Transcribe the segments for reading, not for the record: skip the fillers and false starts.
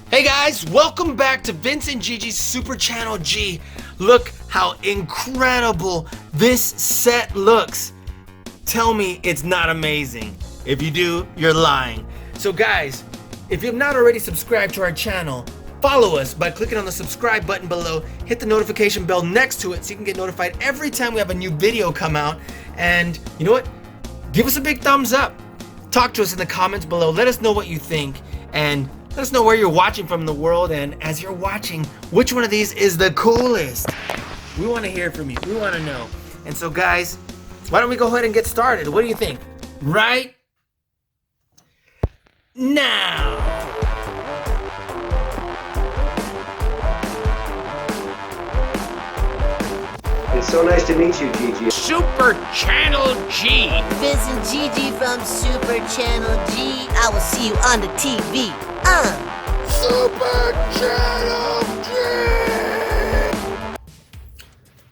Hey guys, welcome back to Vince and Gigi's Super Channel G. Look how incredible this set looks. Tell me it's not amazing. If you do, you're lying. So guys, if you have not already subscribed to our channel, follow us by clicking on the subscribe button below, hit the notification bell next to it so you can get notified every time we have a new video come out. And you know what? Give us a big thumbs up. Talk to us in the comments below. Let us know what you think, and let us know where you're watching from in the world, and as you're watching, which one of these is the coolest? We want to hear from you. We want to know. And so guys, why don't we go ahead and get started? What do you think? Right now. It's so nice to meet you, Gigi. Super Channel G. Vince and Gigi from Super Channel G. I will see you on the TV. Super Channel G.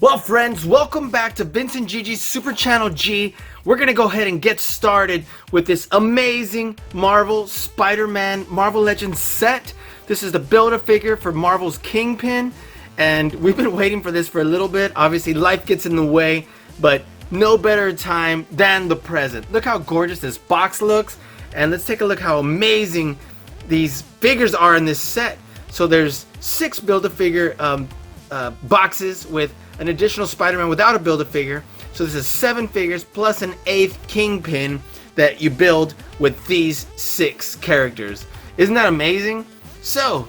Well, friends, welcome back to Vince and Gigi's Super Channel G. We're gonna go ahead and get started with this amazing Marvel Spider-Man Marvel Legends set. This is the Build-A-Figure for Marvel's Kingpin, and we've been waiting for this for a little bit. Obviously, life gets in the way, but no better time than the present. Look how gorgeous this box looks, and let's take a look how amazing these figures are in this set. So there's 6 Build-A-Figure boxes with an additional Spider-Man without a Build-A-Figure. So this is 7 figures plus an 8th Kingpin that you build with these 6 characters. Isn't that amazing? So,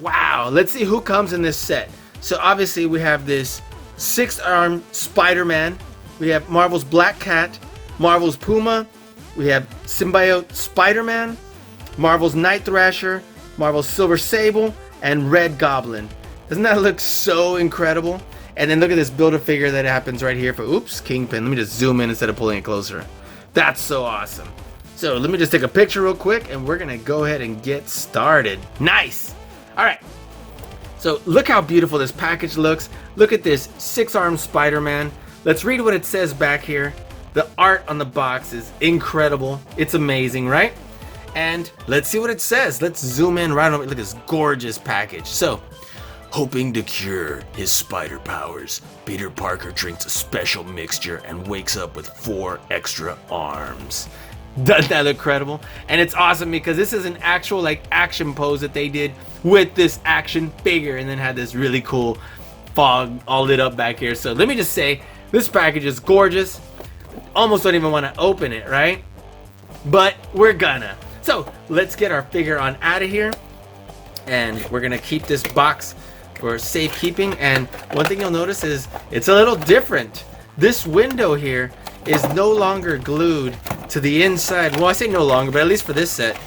wow, let's see who comes in this set. So obviously we have this 6-armed Spider-Man. We have Marvel's Black Cat, Marvel's Puma. We have Symbiote Spider-Man, Marvel's Night Thrasher, Marvel's Silver Sable, and Red Goblin. Doesn't that look so incredible? And then look at this Build-A-Figure that happens right here for, oops, Kingpin. Let me just zoom in instead of pulling it closer. That's so awesome. So let me just take a picture real quick, and we're gonna go ahead and get started. Nice. All right. So look how beautiful this package looks. Look at this 6-armed Spider-Man. Let's read what it says back here. The art on the box is incredible. It's amazing, right? And let's see what it says. Let's zoom in right on. Look at this gorgeous package. So, hoping to cure his spider powers, Peter Parker drinks a special mixture and wakes up with 4 extra arms. Doesn't that look incredible? And it's awesome because this is an actual like action pose that they did with this action figure, and then had this really cool fog all lit up back here. So let me just say, this package is gorgeous. Almost don't even want to open it, right? But we're gonna. So let's get our figure on out of here, and we're gonna keep this box for safekeeping. And one thing you'll notice is it's a little different. This window here is no longer glued to the inside. Well, I say no longer, but at least for this set,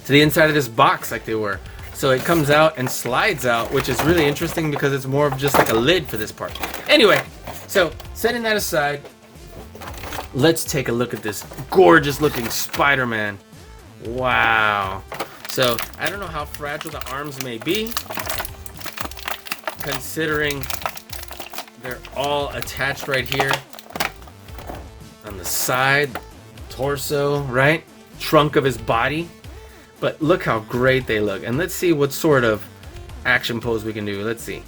to the inside of this box like they were. So it comes out and slides out, which is really interesting because it's more of just like a lid for this part. Anyway, so setting that aside, let's take a look at this gorgeous looking Spider-Man. Wow. So I don't know how fragile the arms may be, considering they're all attached right here on the side, torso, right? Trunk of his body. But look how great they look. And let's see what sort of action pose we can do. Let's see.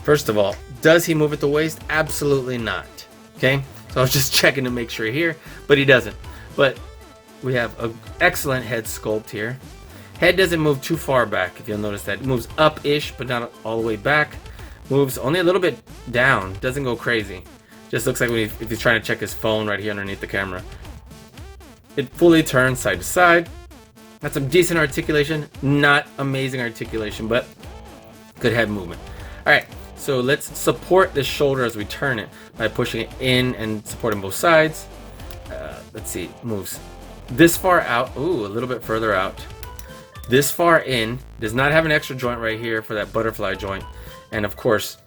First of all, does he move at the waist? Absolutely not. Okay? So I was just checking to make sure here, but he doesn't. But we have an excellent head sculpt here. Head doesn't move too far back, if you'll notice that. It moves up-ish, but not all the way back. Moves only a little bit down. Doesn't go crazy. Just looks like if he's trying to check his phone right here underneath the camera. It fully turns side to side. Got some decent articulation. Not amazing articulation, but good head movement. Alright, so let's support this shoulder as we turn it by pushing it in and supporting both sides. Let's see, moves this far out. Ooh, a little bit further out. This far in. Does not have an extra joint right here for that butterfly joint. And of course,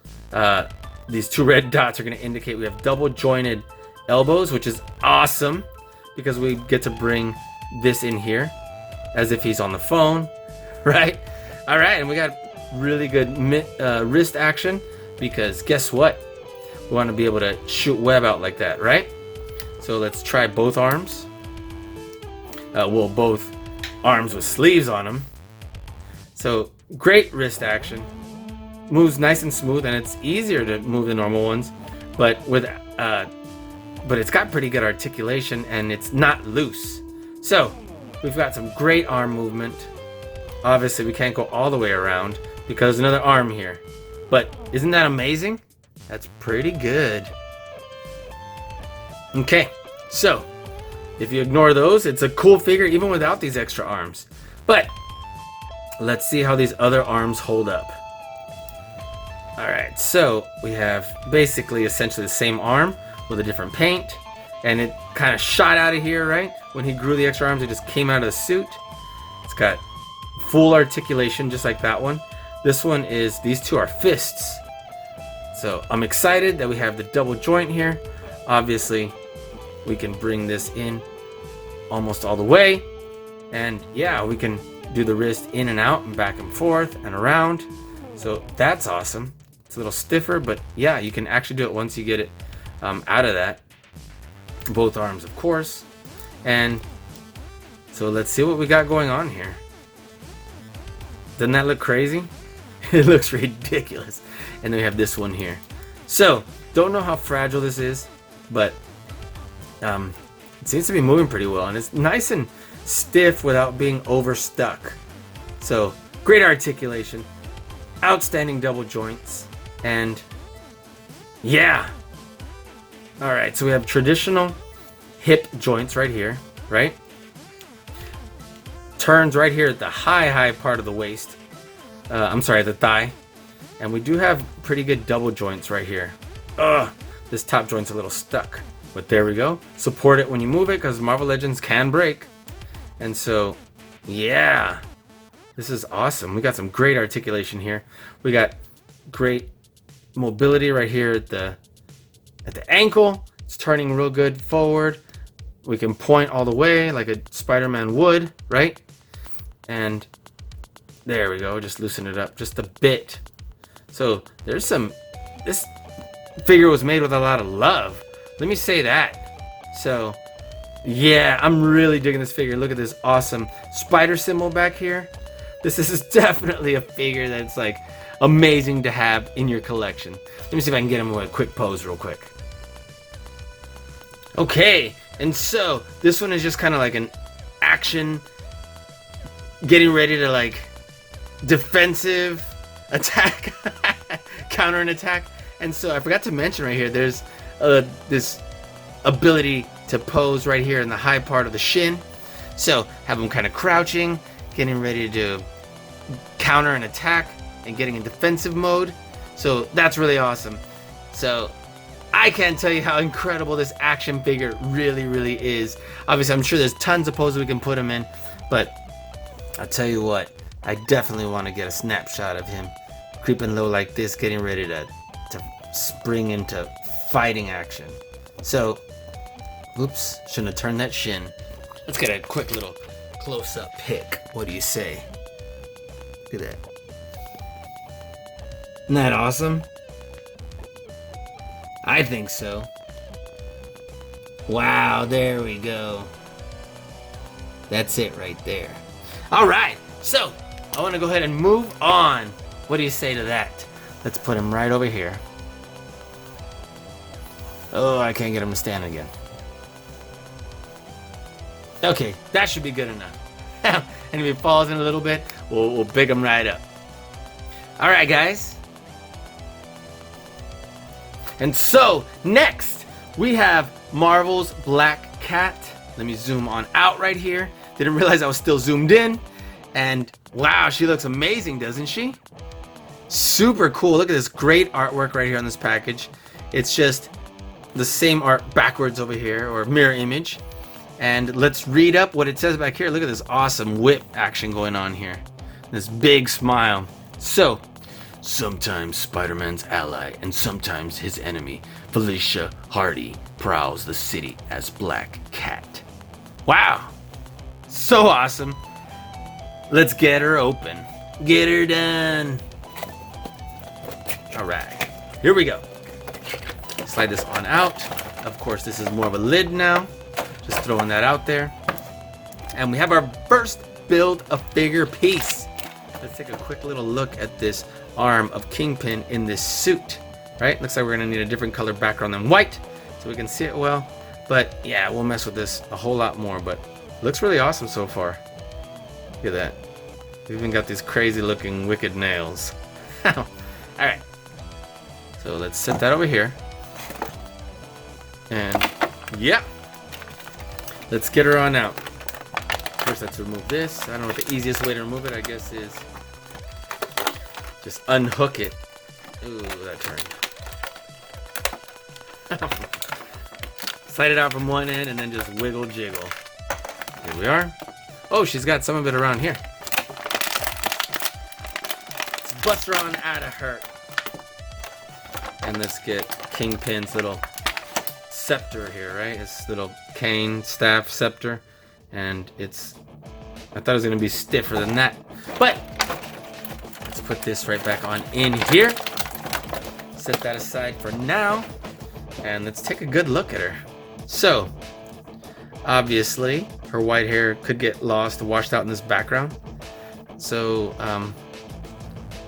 these 2 red dots are going to indicate we have double jointed elbows, which is awesome because we get to bring this in here as if he's on the phone, right? All right, and we got really good wrist action because guess what? We want to be able to shoot web out like that, right? So let's try both arms. Well, both arms with sleeves on them. So great wrist action. Moves nice and smooth, and it's easier to move the normal ones, but it's got pretty good articulation and it's not loose. So we've got some great arm movement. Obviously we can't go all the way around because there's another arm here, but isn't that amazing? That's pretty good. Okay, so if you ignore those, it's a cool figure even without these extra arms. But let's see how these other arms hold up. Alright, so we have basically essentially the same arm with a different paint, and it kind of shot out of here, right? When he grew the extra arms, it just came out of the suit. It's got full articulation just like that one. This one is, these two are fists. So I'm excited that we have the double joint here. Obviously, we can bring this in almost all the way. And yeah, we can do the wrist in and out and back and forth and around. So that's awesome. It's a little stiffer, but yeah, you can actually do it once you get it out of that. Both arms, of course. And so let's see what we got going on here. Doesn't that look crazy? It looks ridiculous. And then we have this one here. So, don't know how fragile this is, but it seems to be moving pretty well. And it's nice and stiff without being overstuck. So, great articulation. Outstanding double joints. And yeah. Alright, so we have traditional hip joints right here, right? Turns right here at the high part of the waist. I'm sorry, the thigh. And we do have pretty good double joints right here. This top joint's a little stuck. But there we go. Support it when you move it because Marvel Legends can break. And so, yeah. This is awesome. We got some great articulation here. We got great mobility right here at the ankle. It's turning real good forward. We can point all the way like a Spider-Man would, right? And there we go. Just loosen it up just a bit. So there's some, this figure was made with a lot of love. Let me say that. So yeah, I'm really digging this figure. Look at this awesome spider symbol back here. This is definitely a figure that's like amazing to have in your collection. Let me see if I can get him with a quick pose real quick. Okay, and so this one is just kind of like an action, getting ready to like defensive attack, counter an attack. And so I forgot to mention right here, there's this ability to pose right here in the high part of the shin. So have him kind of crouching, getting ready to counter an attack and getting in defensive mode. So that's really awesome. So I can't tell you how incredible this action figure really is. Obviously, I'm sure there's tons of poses we can put him in, but I'll tell you what, I definitely want to get a snapshot of him creeping low like this, getting ready to spring into fighting action. So, oops, shouldn't have turned that shin. Let's get a quick little close-up pic. What do you say? Look at that. Isn't that awesome? I think so. Wow, there we go. That's it right there. Alright, so I want to go ahead and move on. What do you say to that? Let's put him right over here. Oh, I can't get him to stand again. Okay, that should be good enough. And if he falls in a little bit, we'll pick him right up. Alright, guys. And so, next, we have Marvel's Black Cat. Let me zoom on out right here. Didn't realize I was still zoomed in. And wow, she looks amazing, doesn't she? Super cool. Look at this great artwork right here on this package. It's just the same art backwards over here, or mirror image. And let's read up what it says back here. Look at this awesome whip action going on here. This big smile. So, sometimes Spider-Man's ally and sometimes his enemy, Felicia Hardy, prowls the city as Black Cat. Wow! So awesome. Let's get her open. Get her done. Alright, here we go. Slide this on out. Of course, this is more of a lid now. Just throwing that out there. And we have our first build a figure piece. let's take a quick little look at this arm of Kingpin in this suit. Right? Looks like we're gonna need a different color background than white so we can see it well. But yeah, we'll mess with this a whole lot more. But looks really awesome so far. Look at that. We've even got these crazy looking wicked nails. Alright. So let's set that over here. And yeah. Let's get her on out. First, let's remove this. I don't know what the easiest way to remove it, I guess, is just unhook it. Ooh, that turned. Slide it out from one end and then just wiggle jiggle. Here we are. Oh, she's got some of it around here. Let's bust her on out of her. And let's get Kingpin's little scepter here, right? His little cane, staff, scepter. And it's, I thought it was gonna be stiffer than that. But let's put this right back on in here. Set that aside for now. And let's take a good look at her. So, obviously, her white hair could get lost, washed out in this background. So,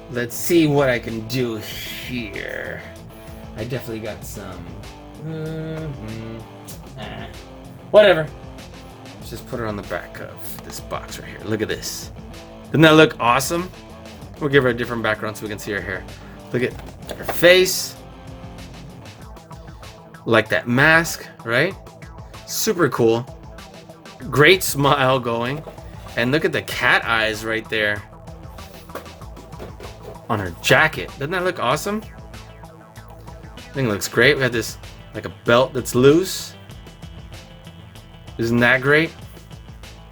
let's see what I can do here. I definitely got some. Whatever. Let's just put her on the back of this box right here. Look at this. Doesn't that look awesome? We'll give her a different background so we can see her hair. Look at her face. Like that mask, right? Super cool. Great smile going. And look at the cat eyes right there on her jacket. Doesn't that look awesome? I think it looks great. We have this like a belt that's loose. Isn't that great?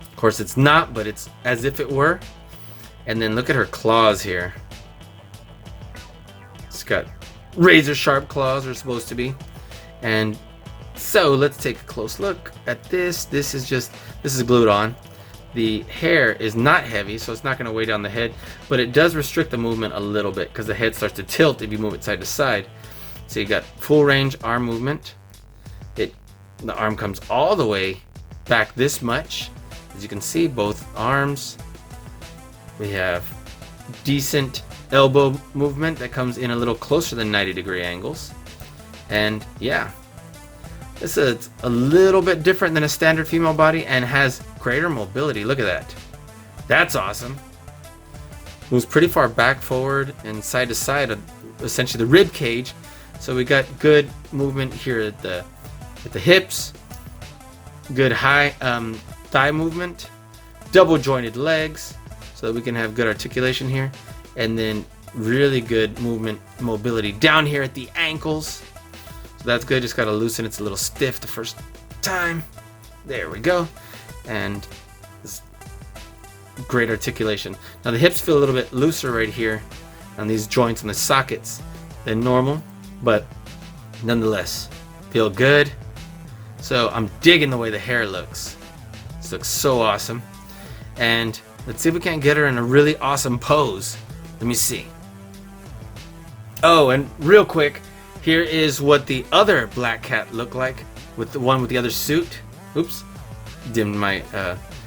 Of course it's not, but it's as if it were. And then look at her claws here. It's got razor sharp claws, are supposed to be. And so let's take a close look at this. This is glued on. The hair is not heavy, so it's not going to weigh down the head, but it does restrict the movement a little bit because the head starts to tilt if you move it side to side. So you got full range arm movement. The arm comes all the way back this much. As you can see, both arms. We have decent elbow movement that comes in a little closer than 90-degree angles. And yeah, this is a little bit different than a standard female body and has greater mobility. Look at that. That's awesome. Moves pretty far back, forward, and side to side, essentially the rib cage. So we got good movement here at the hips, good high thigh movement, double jointed legs, so that we can have good articulation here, and then really good movement mobility down here at the ankles. So that's good. Just gotta loosen. It's a little stiff the first time. There we go. And this great articulation. Now the hips feel a little bit looser right here on these joints and the sockets than normal, but nonetheless feel good. So I'm digging the way the hair looks. This looks so awesome. And let's see if we can't get her in a really awesome pose. Let me see. Oh, and real quick, here is what the other black cat looked like with the one with the other suit. Oops, dimmed my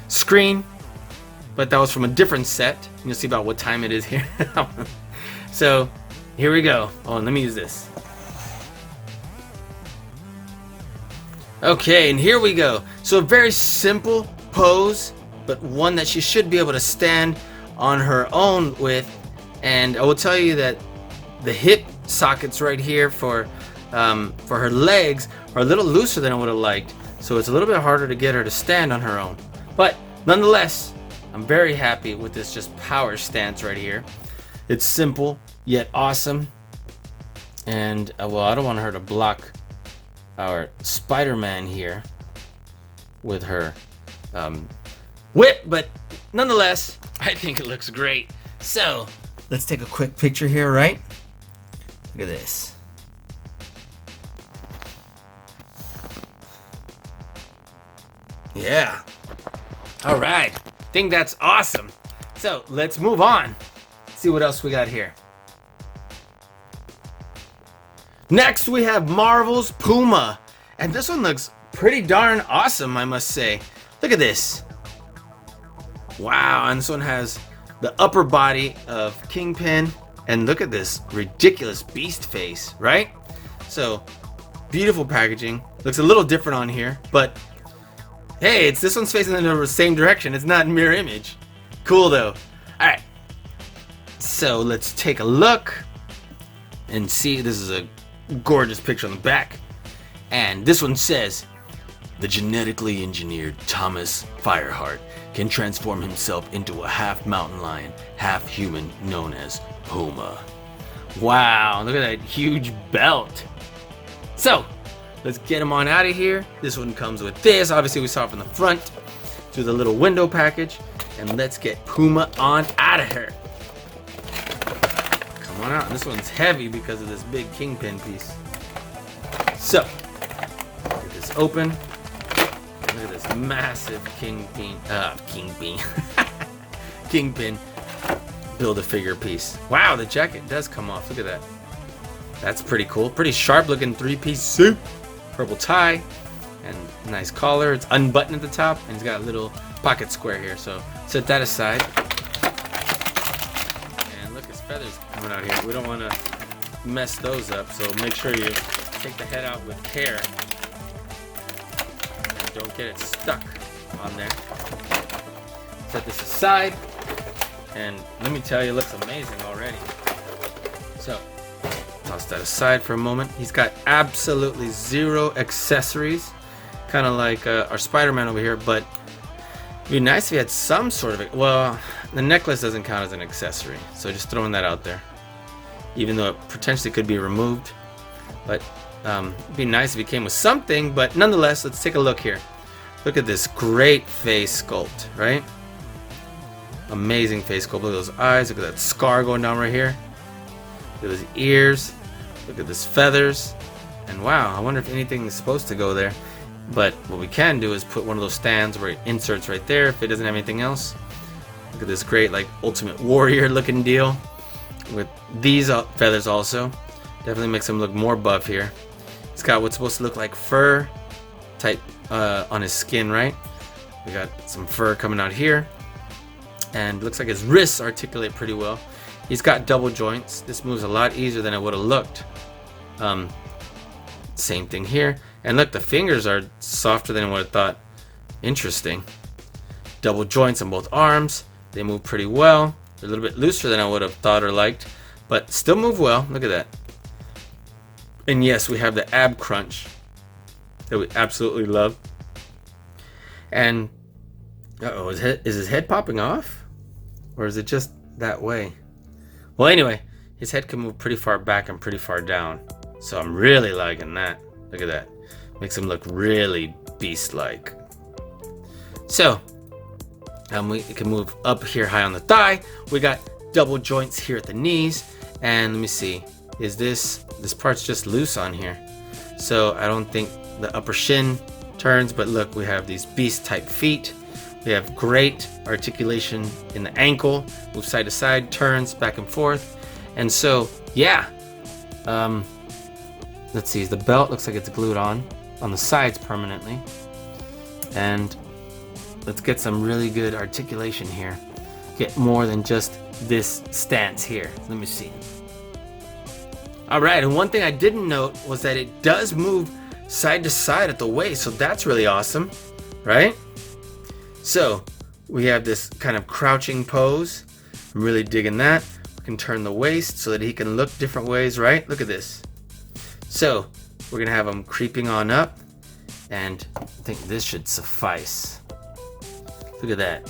screen, but that was from a different set. You'll see about what time it is here. So here we go. Oh, let me use this. Okay, and here we go. So a very simple pose, but one that she should be able to stand on her own with. And I will tell you that the hip sockets right here for her legs are a little looser than I would have liked, so it's a little bit harder to get her to stand on her own. But nonetheless, I'm very happy with this just power stance right here. It's simple yet awesome, and well, I don't want her to block our Spider-Man here with her whip, but nonetheless, I think it looks great. So let's take a quick picture here, right? Look at this. Yeah. All right. Think that's awesome. So let's move on. See what else we got here. Next we have Marvel's Puma. And this one looks pretty darn awesome, I must say. Look at this. Wow, and this one has the upper body of Kingpin. And look at this ridiculous beast face, right? So, beautiful packaging. Looks a little different on here, but hey, this one's facing in the same direction. It's not mirror image. Cool though. All right. So let's take a look and see. This is a gorgeous picture on the back. And this one says, the genetically engineered Thomas Fireheart can transform himself into a half mountain lion, half human, known as Puma. Wow, look at that huge belt. So, let's get him on out of here. This one comes with this. Obviously, we saw it from the front through the little window package. And let's get Puma on out of here. Come on out. This one's heavy because of this big Kingpin piece. So, get this open. Look at this massive Kingpin Build-A-Figure piece. Wow, the jacket does come off. Look at that. That's pretty cool. Pretty sharp looking 3-piece suit. Purple tie and nice collar. It's unbuttoned at the top and he's got a little pocket square here. So set that aside. And look, his feathers coming out here. We don't want to mess those up. So make sure you take the head out with care. And don't get it stuck on there. Set this aside. And let me tell you, it looks amazing already. So, toss that aside for a moment. He's got absolutely zero accessories. Kind of like our Spider-Man over here, but it'd be nice if he had some sort of... Well, the necklace doesn't count as an accessory, so just throwing that out there. Even though it potentially could be removed. But it'd be nice if he came with something, but nonetheless, let's take a look here. Look at this great face sculpt, right? Amazing face sculpt. Look at those eyes. Look at that scar going down right here. Look at his ears. Look at his feathers. And wow, I wonder if anything is supposed to go there. But what we can do is put one of those stands where it inserts right there if it doesn't have anything else. Look at this great like Ultimate Warrior looking deal. With these feathers also. Definitely makes him look more buff here. He's got what's supposed to look like fur type on his skin, right? We got some fur coming out here. And looks like his wrists articulate pretty well. He's got double joints. This moves a lot easier than it would have looked. Same thing here. And look, the fingers are softer than I would have thought. Interesting. Double joints on both arms. They move pretty well. They're a little bit looser than I would have thought or liked. But still move well. Look at that. And yes, we have the ab crunch that we absolutely love. And uh-oh, is his head popping off? Or is it just that way? Well, anyway, his head can move pretty far back and pretty far down. So I'm really liking that. Look at that. Makes him look really beast-like. So, we can move up here high on the thigh. We got double joints here at the knees. And let me see. Is this part's just loose on here. So I don't think the upper shin turns. But look, we have these beast-type feet. We have great articulation in the ankle, move side to side, turns back and forth. And so, yeah. Let's see, the belt looks like it's glued on the sides permanently. And let's get some really good articulation here. Get more than just this stance here. Let me see. All right, and one thing I didn't note was that it does move side to side at the waist, so that's really awesome, right? So, we have this kind of crouching pose. I'm really digging that. We can turn the waist so that he can look different ways, right? Look at this. So, we're going to have him creeping on up. And I think this should suffice. Look at that.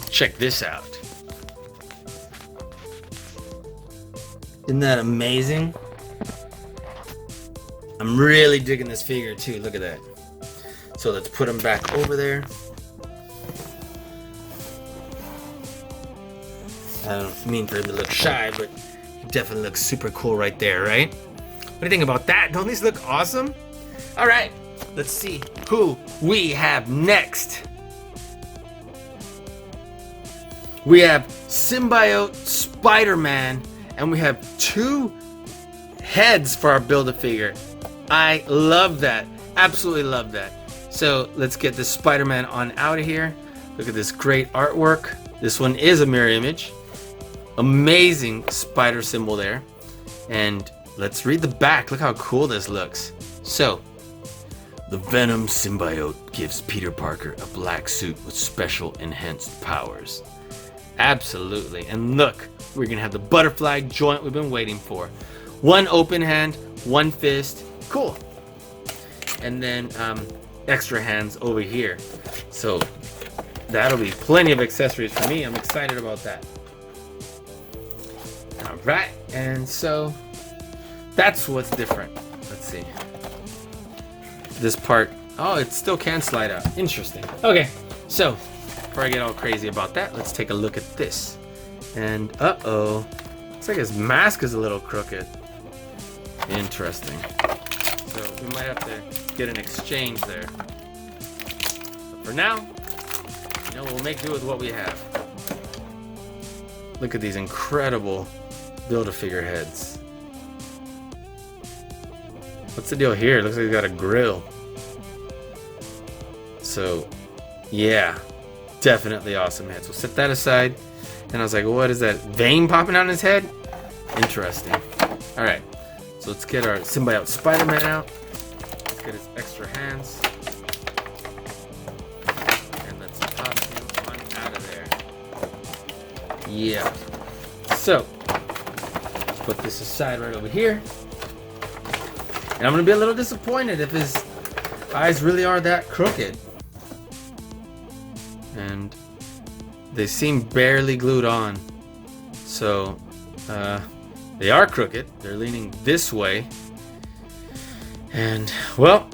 Check this out. Isn't that amazing? I'm really digging this figure too. Look at that. So let's put him back over there. I don't mean for him to look shy, but he definitely looks super cool right there, right? What do you think about that? Don't these look awesome? All right, let's see who we have next. We have Symbiote Spider-Man, and we have 2 heads for our Build-A-Figure. I love that. Absolutely love that. So let's get this Spider-Man on out of here. Look at this great artwork. This one is a mirror image. Amazing spider symbol there. And let's read the back. Look how cool this looks. So, the Venom Symbiote gives Peter Parker a black suit with special enhanced powers. Absolutely. And look, we're going to have the butterfly joint we've been waiting for. One open hand, one fist. Cool. And then extra hands over here. So that'll be plenty of accessories for me. I'm excited about that. All right. And so that's what's different. Let's see. This part, oh, it still can slide out. Interesting. Okay, so before I get all crazy about that, let's take a look at this. And uh-oh, looks like his mask is a little crooked. Interesting. So we might have to get an exchange there. But for now, we'll make do with what we have. Look at these incredible Build-A-Figure heads. What's the deal here? It looks like he's got a grill. So, yeah, definitely awesome head. So set that aside. And I was like, what is that? Vein popping out in his head? Interesting. All right, so let's get our symbiote Spider-Man out. Let's get his extra hands. And let's pop him on out of there. Yeah. So, let's put this aside right over here. And I'm going to be a little disappointed if his eyes really are that crooked. And they seem barely glued on. So, they are crooked. They're leaning this way. And, well,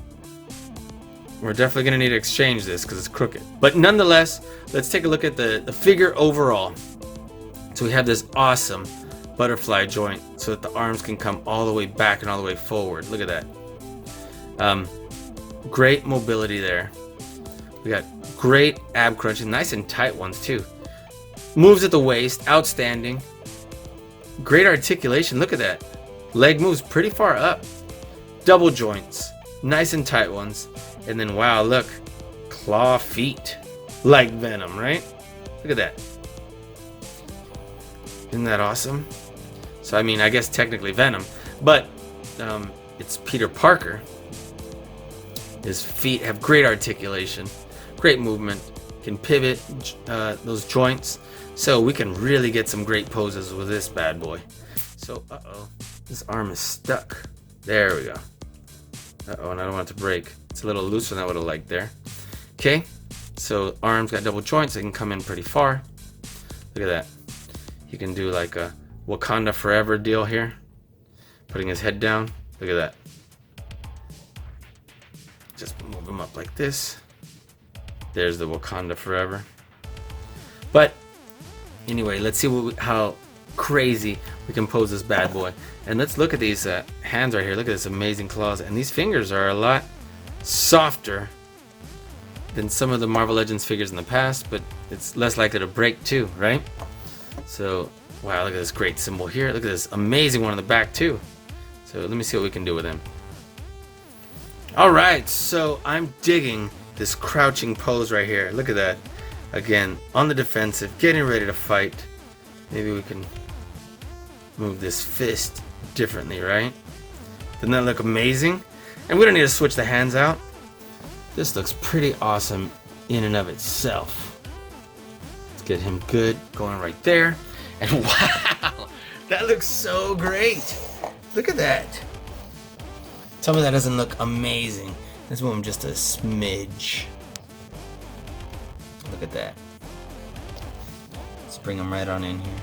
we're definitely going to need to exchange this because it's crooked. But nonetheless, let's take a look at the figure overall. So we have this awesome butterfly joint so that the arms can come all the way back and all the way forward. Look at that. Great mobility there. We got great ab crunches, nice and tight ones too. Moves at the waist, outstanding. Great articulation, look at that. Leg moves pretty far up. Double joints, nice and tight ones. And then wow, look, claw feet. Like Venom, right? Look at that. Isn't that awesome? So I mean, I guess technically Venom, but it's Peter Parker. His feet have great articulation, great movement, can pivot those joints, so we can really get some great poses with this bad boy. So, uh-oh, this arm is stuck. There we go. Uh-oh, and I don't want it to break. It's a little looser than I would have liked there. Okay, so arms got double joints, they can come in pretty far. Look at that. He can do like a Wakanda Forever deal here. Putting his head down. Look at that. Just move him up like this. There's the Wakanda Forever. But anyway, let's see how crazy we can pose this bad boy. And let's look at these hands right here. Look at this amazing claws. And these fingers are a lot softer than some of the Marvel Legends figures in the past, but it's less likely to break too, right? So, wow, look at this great symbol here. Look at this amazing one on the back too. So let me see what we can do with him. Alright, so I'm digging this crouching pose right here. Look at that. Again, on the defensive, getting ready to fight. Maybe we can move this fist differently, right? Doesn't that look amazing? And we don't need to switch the hands out. This looks pretty awesome in and of itself. Let's get him good, going right there. And wow, that looks so great. Look at that. Tell me that doesn't look amazing. Let's move him just a smidge. Look at that. Let's bring him right on in here.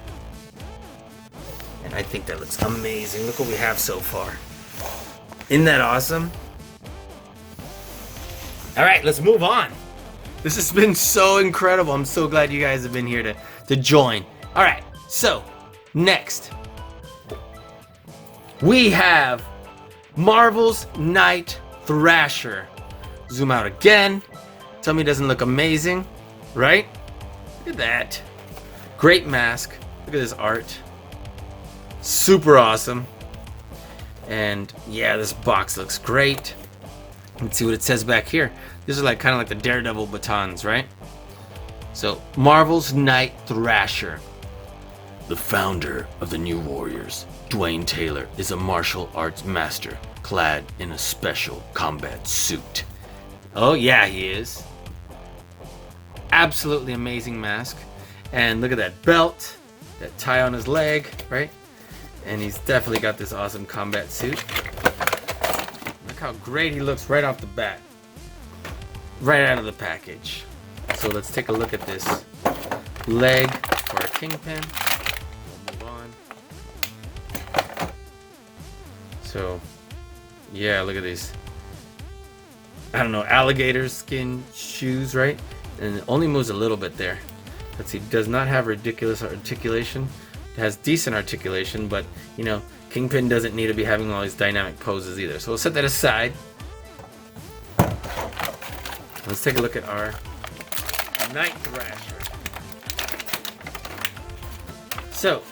And I think that looks amazing. Look what we have so far. Isn't that awesome? All right, let's move on. This has been so incredible. I'm so glad you guys have been here to join. All right, so next we have Marvel's Knight Thrasher. Zoom out again. Tell me it doesn't look amazing, right? Look at that. Great mask. Look at this art. Super awesome. And yeah, this box looks great. Let's see what it says back here. These are like kind of like the Daredevil batons, right? So, Marvel's Knight Thrasher. The founder of the New Warriors, Dwayne Taylor, is a martial arts master clad in a special combat suit. Oh yeah, he is. Absolutely amazing mask. And look at that belt, that tie on his leg, right? And he's definitely got this awesome combat suit. Look how great he looks right off the bat. Right out of the package. So let's take a look at this leg for our Kingpin. We'll move on. So, yeah, look at these. I don't know, alligator skin shoes, right? And it only moves a little bit there. Let's see, does not have ridiculous articulation. It has decent articulation, but, you know, Kingpin doesn't need to be having all these dynamic poses either. So we'll set that aside. Let's take a look at our Knight Thrasher. So,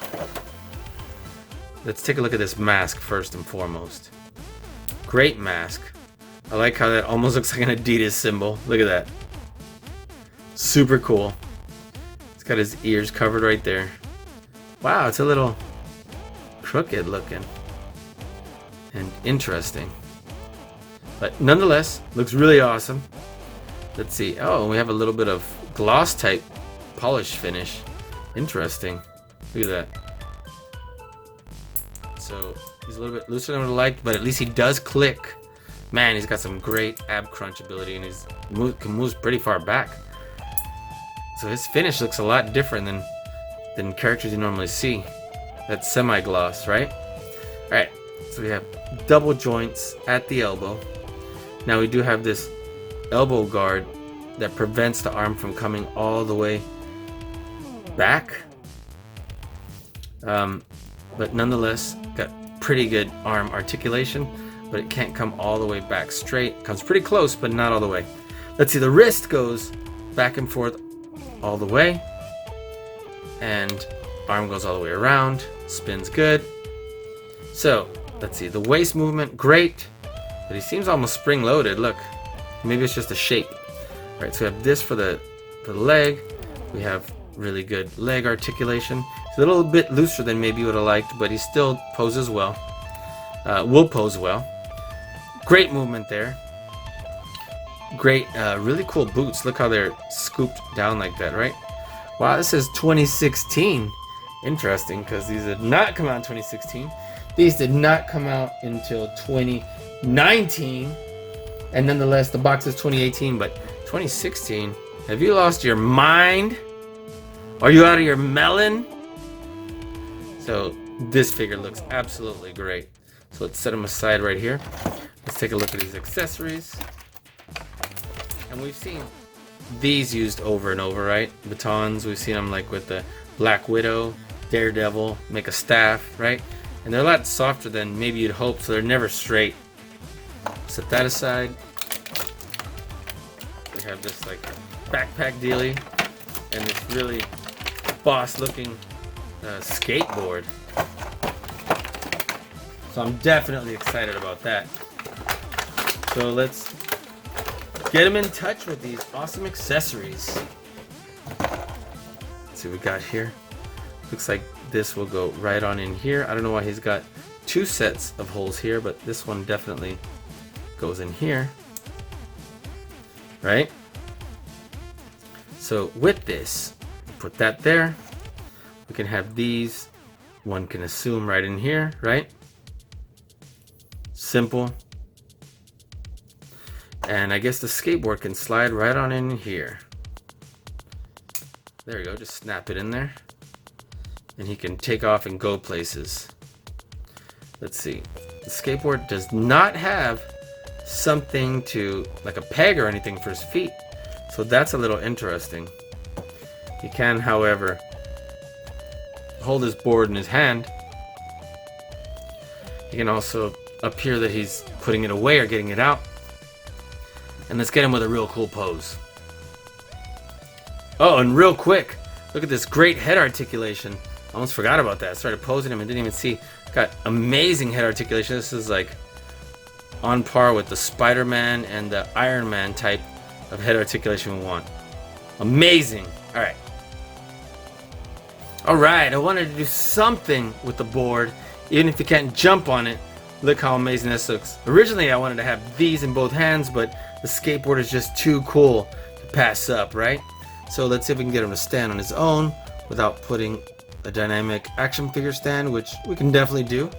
let's take a look at this mask first and foremost. Great mask. I like how that almost looks like an Adidas symbol. Look at that. Super cool. It's got his ears covered right there. Wow, it's a little crooked looking and interesting. But nonetheless, looks really awesome. Let's see. Oh, we have a little bit of gloss type polish finish. Interesting. Look at that. So he's a little bit looser than I would have liked, but at least he does click. Man, he's got some great ab crunch ability, and he's moves pretty far back. So his finish looks a lot different than characters you normally see. That's semi-gloss, right? Alright, so we have double joints at the elbow. Now we do have this elbow guard that prevents the arm from coming all the way back. But nonetheless, got pretty good arm articulation, but it can't come all the way back straight. It comes pretty close, but not all the way. Let's see, the wrist goes back and forth all the way, and arm goes all the way around, spins good. So let's see, the waist movement, great, but he seems almost spring-loaded. Look, maybe it's just a shape. All right, so we have this for the leg. We have really good leg articulation. It's a little bit looser than maybe you would have liked, but he still poses well. Will pose well. Great movement there. Great, really cool boots. Look how they're scooped down like that, right? Wow, this is 2016. Interesting, because these did not come out in 2016. These did not come out until 2019. And nonetheless, the box is 2018, but 2016. Have you lost your mind? Are you out of your melon? So this figure looks absolutely great. So let's set him aside right here. Let's take a look at his accessories. And we've seen these used over and over, right? Batons, we've seen them like with the Black Widow, Daredevil, make a staff, right? And they're a lot softer than maybe you'd hope, so they're never straight. Set that aside. We have this like backpack dealie and this really boss looking skateboard. So I'm definitely excited about that. So let's get him in touch with these awesome accessories. Let's see what we got here. Looks like this will go right on in here. I don't know why he's got two sets of holes here, but this one definitely goes in here. Right? So with this, put that there. We can have these. One can assume right in here, right? Simple. And I guess the skateboard can slide right on in here. There we go, just snap it in there. And he can take off and go places. Let's see. The skateboard does not have something to, like a peg or anything for his feet. So that's a little interesting. He can, however, hold his board in his hand. He can also appear that he's putting it away or getting it out. And let's get him with a real cool pose. Oh, and real quick, look at this great head articulation. I almost forgot about that. I started posing him and didn't even see. Got amazing head articulation. This is like on par with the Spider-Man and the Iron Man type of head articulation we want. Amazing. Alright. Alright, I wanted to do something with the board, even if you can't jump on it. Look how amazing this looks. Originally I wanted to have these in both hands, but the skateboard is just too cool to pass up, right? So let's see if we can get him to stand on his own without putting a dynamic action figure stand, which we can definitely do.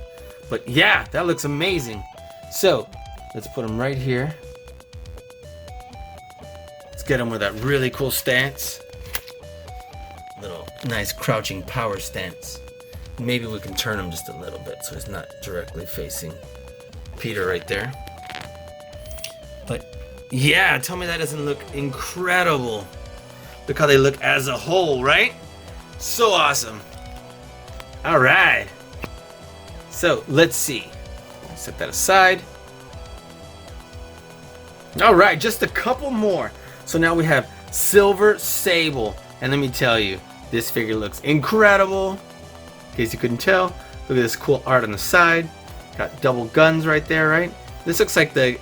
But yeah, that looks amazing. So let's put him right here. Let's get him with that really cool stance. Little nice crouching power stance. Maybe we can turn him just a little bit so he's not directly facing Peter right there. But yeah, tell me that doesn't look incredible. Look how they look as a whole, right? So awesome. All right. So let's see. Set that aside. All right, just a couple more. So now we have Silver Sable. And let me tell you, this figure looks incredible. In case you couldn't tell, look at this cool art on the side. Got double guns right there, right? This looks like a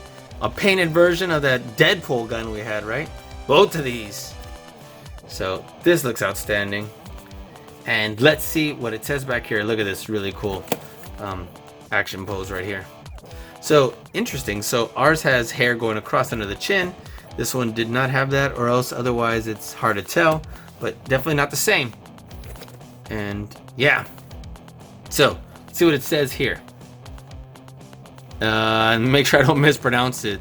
painted version of that Deadpool gun we had, right? Both of these. So this looks outstanding. And let's see what it says back here. Look at this really cool action pose right here. So interesting. So ours has hair going across under the chin. This one did not have that, or else otherwise it's hard to tell, but definitely not the same. And yeah. So let's see what it says here. Make sure I don't mispronounce it.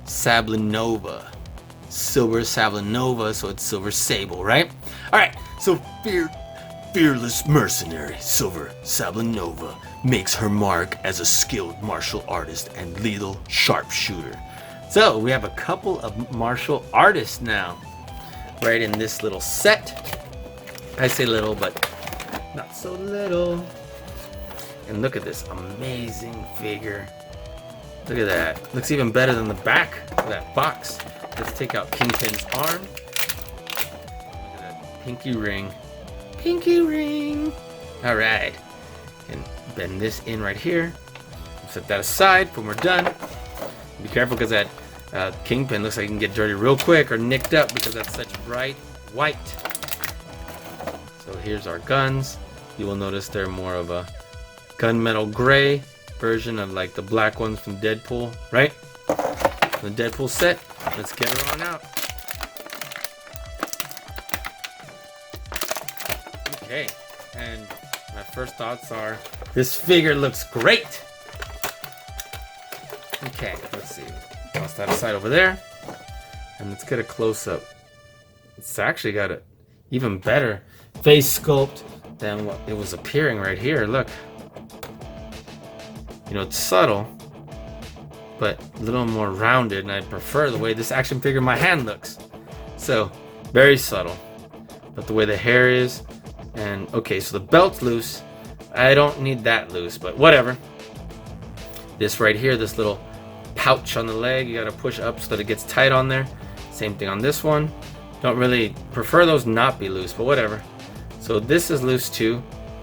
Sablinova. Silver Sablinova, so it's Silver Sable, right? Alright, so fearless mercenary Silver Sablinova makes her mark as a skilled martial artist and lethal sharpshooter. So we have a couple of martial artists now, right in this little set. I say little, but not so little. And look at this amazing figure. Look at that. Looks even better than the back of that box. Let's take out Kingpin's arm. Look at that pinky ring. Pinky ring. All right. And bend this in right here. Set that aside when we're done. Be careful because that Kingpin looks like he can get dirty real quick or nicked up because that's such bright white. So here's our guns. You will notice they're more of a gunmetal gray version of like the black ones from Deadpool, right? The Deadpool set. Let's get her on out. Okay, and my first thoughts are this figure looks great. Okay, let's see. Toss that aside over there, and let's get a close-up. It's actually got a even better face sculpt than what it was appearing right here. Look. You know, it's subtle, but a little more rounded, and I prefer the way this action figure in my hand looks. So, very subtle. But the way the hair is, and okay, so the belt's loose. I don't need that loose, but whatever. This right here, this little pouch on the leg, you gotta push up so that it gets tight on there. Same thing on this one. Don't really prefer those not be loose, but whatever. So this is loose too,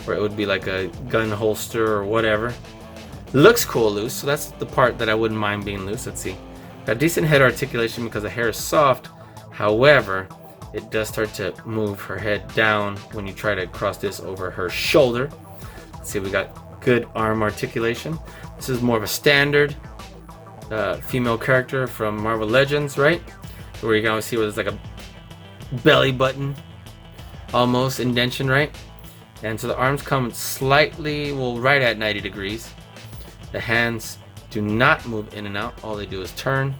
where it would be like a gun holster or whatever. Looks cool loose, so that's the part that I wouldn't mind being loose. Let's see. Got decent head articulation because the hair is soft. However, it does start to move her head down when you try to cross this over her shoulder. Let's see, we got good arm articulation. This is more of a standard female character from Marvel Legends, right? Where you can always see where there's like a belly button almost indentation, right? And so the arms come slightly, well, right at 90 degrees. The hands do not move in and out. All they do is turn.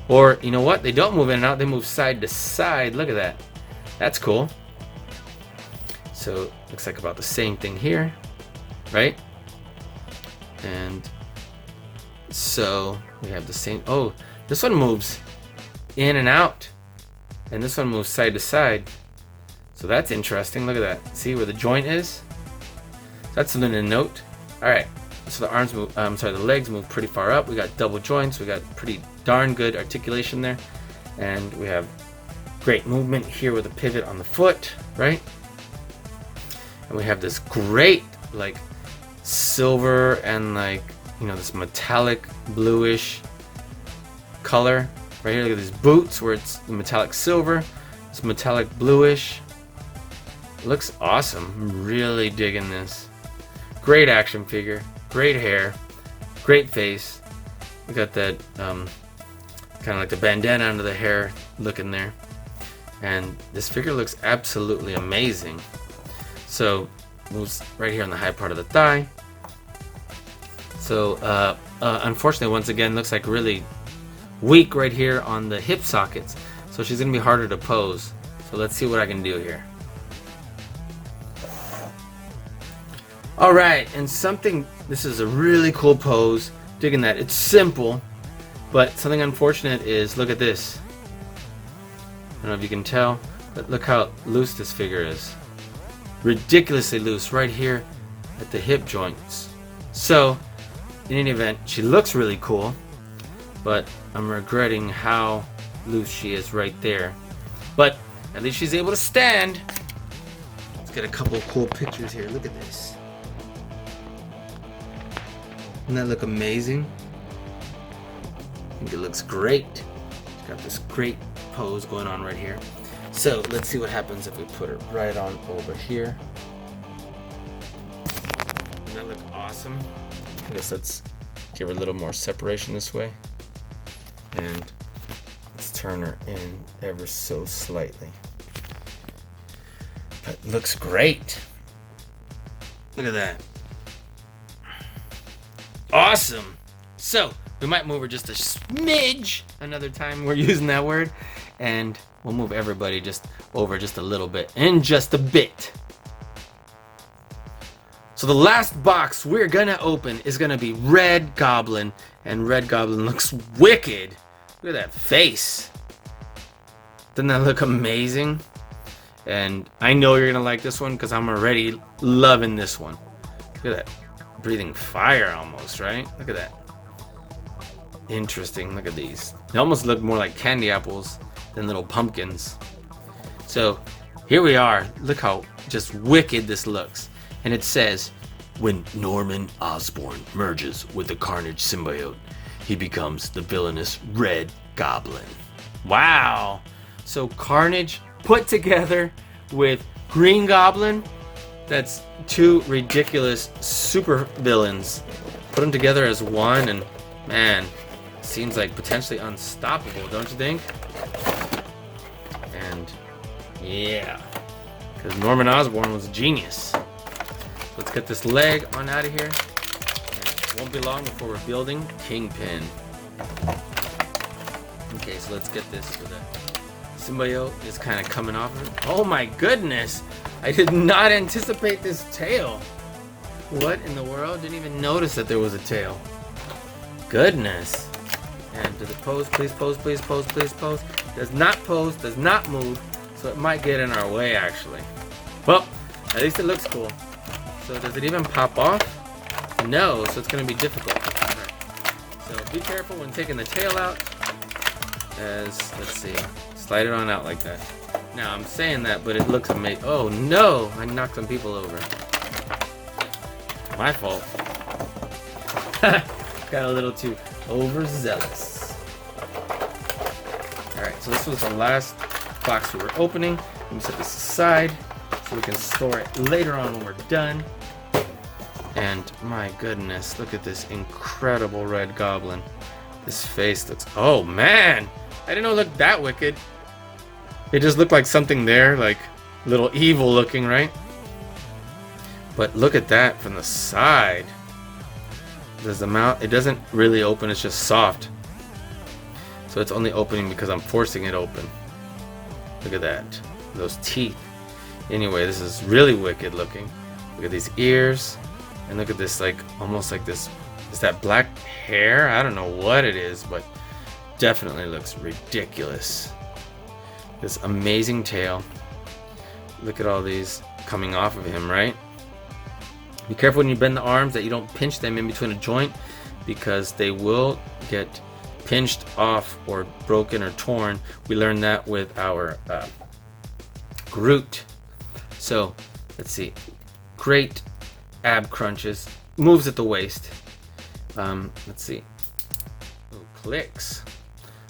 Or, you know what? They don't move in and out. They move side to side. Look at that. That's cool. So, looks like about the same thing here. Right? And so, we have the same... Oh, this one moves in and out. And this one moves side to side. So that's interesting. Look at that. See where the joint is? That's something to note. Alright. So the arms move, the legs move pretty far up. We got double joints. We got pretty darn good articulation there. And we have great movement here with a pivot on the foot, right? And we have this great, like, silver and, like, you know, this metallic bluish color right here. Look at these boots where it's the metallic silver. This It's metallic bluish. Looks awesome. I'm really digging this. Great action figure. Great hair. Great face. We got that kind of like the bandana under the hair looking there. And this figure looks absolutely amazing. So moves right here on the high part of the thigh. So unfortunately, once again, looks like really weak right here on the hip sockets. So she's gonna be harder to pose. So let's see what I can do here. All right, and this is a really cool pose. Digging that. It's simple, but something unfortunate is, look at this. I don't know if you can tell, but look how loose this figure is. Ridiculously loose right here at the hip joints. So, in any event, she looks really cool, but I'm regretting how loose she is right there. But at least she's able to stand. Let's get a couple of cool pictures here. Look at this. Doesn't that look amazing? I think it looks great. She's got this great pose going on right here. So let's see what happens if we put her right on over here. Doesn't that look awesome? I guess let's give her a little more separation this way. And let's turn her in ever so slightly. But looks great. Look at that. Awesome. So we might move her just a smidge another time we're using that word, and we'll move everybody just over just a little bit in just a bit. So the last box we're gonna open is gonna be Red Goblin, and Red Goblin looks wicked. Look at that face. Doesn't that look amazing? And I know you're gonna like this one because I'm already loving this one. Look at that. Breathing fire almost, right? Look at that. Interesting. Look at these. They almost look more like candy apples than little pumpkins. So here we are. Look how just wicked this looks. And it says, when Norman Osborn merges with the Carnage symbiote, he becomes the villainous Red Goblin. Wow. So Carnage put together with Green Goblin. That's two ridiculous super villains. Put them together as one, and man, seems like potentially unstoppable, don't you think? And yeah, because Norman Osborn was a genius. Let's get this leg on out of here. And it won't be long before we're building Kingpin. Okay, so let's get this for the symbiote is kind of coming off of it. Oh my goodness! I did not anticipate this tail. What in the world? Didn't even notice that there was a tail. Goodness. And does it pose? Please pose, please pose, please pose. Does not pose, does not move, so it might get in our way actually. Well, at least it looks cool. So does it even pop off? No, so it's gonna be difficult. Right. So be careful when taking the tail out. As, let's see, slide it on out like that. Now I'm saying that, but it looks amazing. Oh no, I knocked some people over. My fault. Got a little too overzealous. Alright, so this was the last box we were opening. Let me set this aside so we can store it later on when we're done. And my goodness, look at this incredible Red Goblin. This face looks, oh man, I didn't know it looked that wicked. It just looked like something there, like a little evil looking, right? But look at that from the side. Does the mouth, it doesn't really open, it's just soft. So it's only opening because I'm forcing it open. Look at that, those teeth. Anyway, this is really wicked looking. Look at these ears, and look at this, like almost like this, is that black hair? I don't know what it is, but definitely looks ridiculous. This amazing tail. Look at all these coming off of him, right? Be careful when you bend the arms that you don't pinch them in between a joint, because they will get pinched off or broken or torn. We learned that with our Groot. So let's see, great ab crunches, moves at the waist. Let's see, clicks.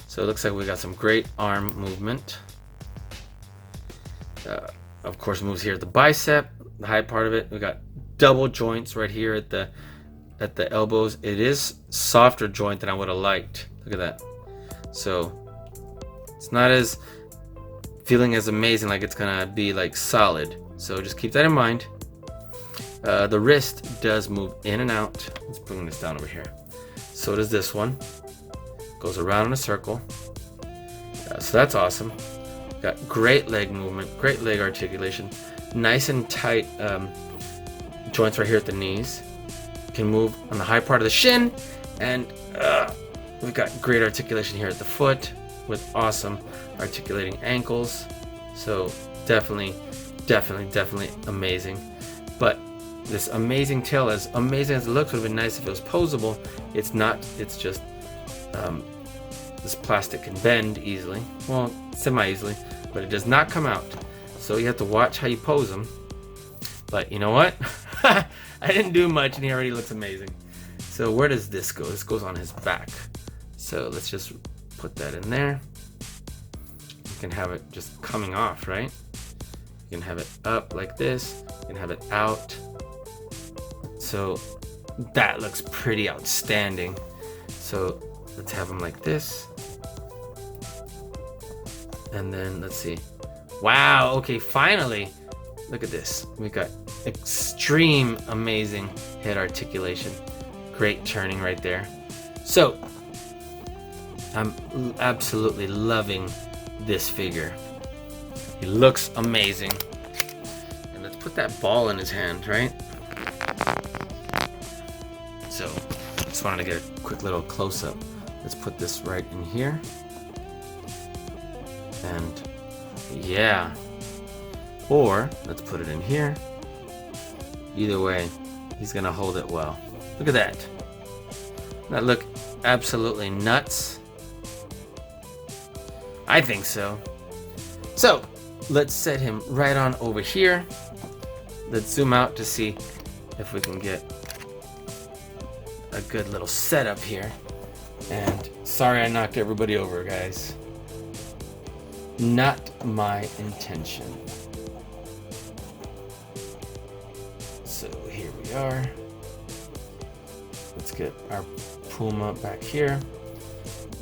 So it looks like we got some great arm movement. Of course, moves here at the bicep, the high part of it. We got double joints right here at the elbows. It is softer joint than I would have liked. Look at that. So it's not as feeling as amazing like it's gonna be like solid. So just keep that in mind. The wrist does move in and out. Let's bring this down over here. So does this one. Goes around in a circle. So that's awesome. Got great leg movement, great leg articulation, nice and tight joints right here at the knees. Can move on the high part of the shin, and we've got great articulation here at the foot with awesome articulating ankles. So definitely amazing. But this amazing tail, as amazing as it looks, would have been nice if it was posable. It's not. It's just this plastic can bend easily, well, semi-easily, but it does not come out. So you have to watch how you pose them. But you know what? I didn't do much and he already looks amazing. So where does this go? This goes on his back. So let's just put that in there. You can have it just coming off, right? You can have it up like this. You can have it out. So that looks pretty outstanding. So let's have them like this. And then let's see. Wow, okay, finally. Look at this. We've got extreme amazing head articulation. Great turning right there. So I'm absolutely loving this figure. He looks amazing. And let's put that ball in his hand, right? So just wanted to get a quick little close-up. Let's put this right in here. And yeah. Or let's put it in here. Either way, he's gonna hold it well. Look at that. That look absolutely nuts. I think so. So let's set him right on over here. Let's zoom out to see if we can get a good little setup here. And sorry I knocked everybody over, guys. Not my intention. So here we are. Let's get our Puma back here.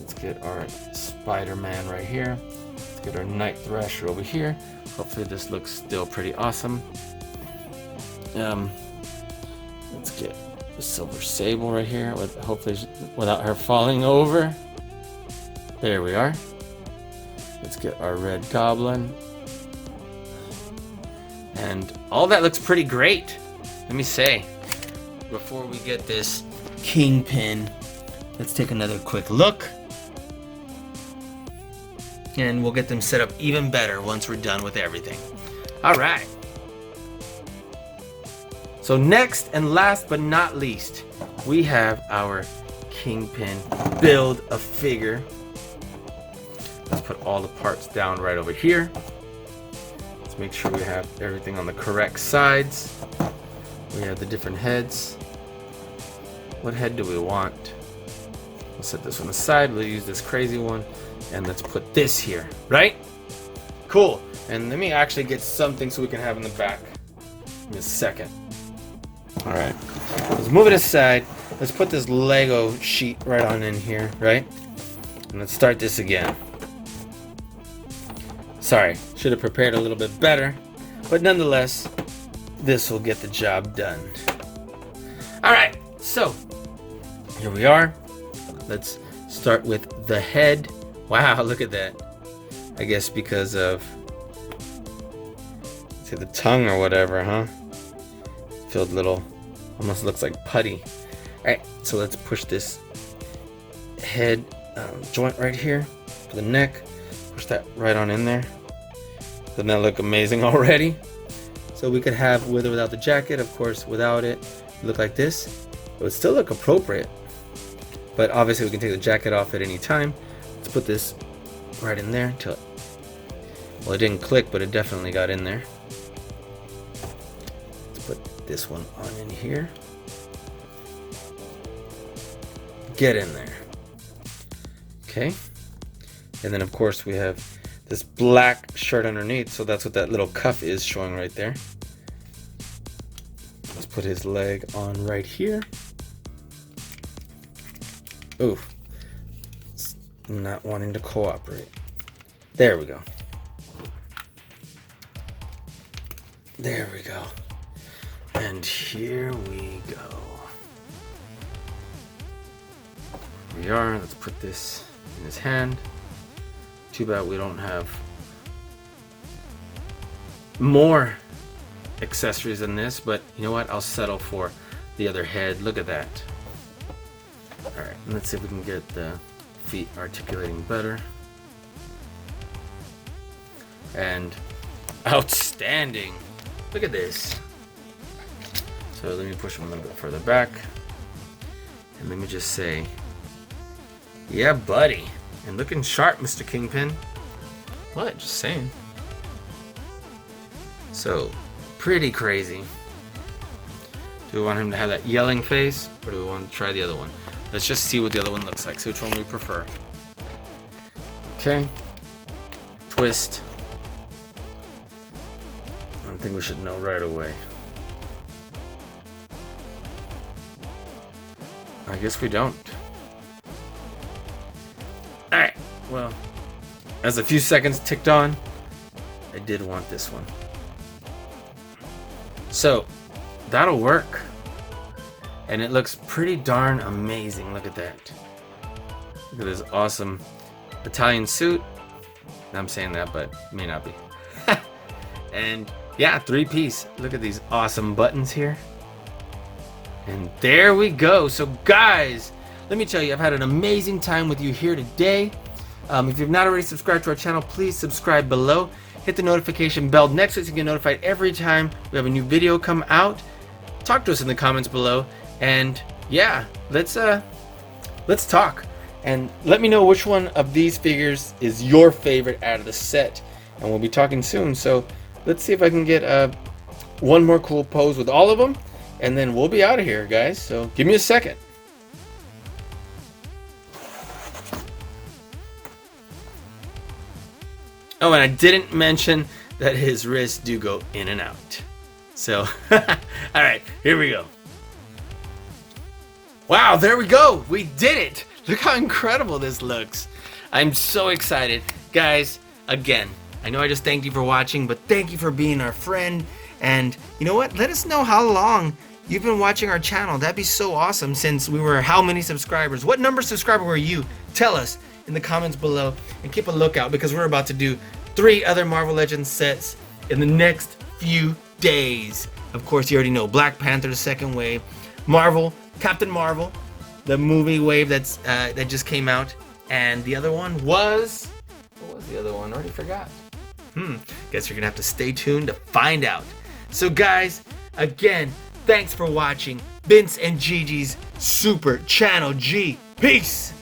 Let's get our Spider-Man right here. Let's get our Night Thrasher over here. Hopefully this looks still pretty awesome. Let's get the Silver Sable right here, hopefully without her falling over. There we are. Let's get our Red Goblin. And all that looks pretty great. Let me say, before we get this Kingpin, let's take another quick look. And we'll get them set up even better once we're done with everything. All right. So next and last but not least, we have our Kingpin build a figure. Let's put all the parts down right over here. Let's make sure we have everything on the correct sides. We have the different heads. What head do we want? We'll set this one aside. We'll use this crazy one. And let's put this here, right? Cool. And let me actually get something so we can have in the back in a second. All right. Let's move it aside. Let's put this Lego sheet right on in here, right? And let's start this again. Sorry, should have prepared a little bit better, but nonetheless, this will get the job done. All right, so here we are. Let's start with the head. Wow, look at that. I guess because of, say, the tongue or whatever, huh? Filled little, almost looks like putty. All right, so let's push this head joint right here for the neck. Push that right on in there. Doesn't that look amazing already? So we could have with or without the jacket. Of course, without it, look like this. It would still look appropriate. But obviously we can take the jacket off at any time. Let's put this right in there until, well, it didn't click, but it definitely got in there. Let's put this one on in here. Get in there. Okay. And then of course we have this black shirt underneath, so that's what that little cuff is showing right there. Let's put his leg on right here. Oof. It's not wanting to cooperate. There we go. There we go. And here we go. Here we are. Let's put this in his hand. Too bad we don't have more accessories than this, but you know what? I'll settle for the other head. Look at that. Alright, let's see if we can get the feet articulating better. And outstanding! Look at this. So let me push him a little bit further back. And let me just say, yeah, buddy. And looking sharp, Mr. Kingpin. What? Just saying. So, pretty crazy. Do we want him to have that yelling face, or do we want to try the other one? Let's just see what the other one looks like. See which one we prefer. Okay. Twist. I think we should know right away. I guess we don't. Alright, well, as a few seconds ticked on, I did want this one. So, that'll work. And it looks pretty darn amazing. Look at that. Look at this awesome Italian suit. I'm saying that, but it may not be. And yeah, 3-piece. Look at these awesome buttons here. And there we go. So guys, let me tell you, I've had an amazing time with you here today. If you've not already subscribed to our channel, please subscribe below. Hit the notification bell next so you can get notified every time we have a new video come out. Talk to us in the comments below. And yeah, let's talk. And let me know which one of these figures is your favorite out of the set. And we'll be talking soon. So let's see if I can get one more cool pose with all of them. And then we'll be out of here, guys. So give me a second. Oh, and I didn't mention that his wrists do go in and out. So, alright, here we go. Wow, there we go. We did it. Look how incredible this looks. I'm so excited. Guys, again, I know I just thanked you for watching, but thank you for being our friend. And you know what? Let us know how long you've been watching our channel. That'd be so awesome since we were how many subscribers? What number subscriber were you? Tell us in the comments below and keep a lookout because we're about to do 3 other Marvel Legends sets in the next few days. Of course, you already know Black Panther, the second wave, Marvel, Captain Marvel, the movie wave that just came out, and the other one was, what was the other one? I already forgot. Guess you're gonna have to stay tuned to find out. So guys, again, thanks for watching Vince and Gigi's Super Channel G. Peace!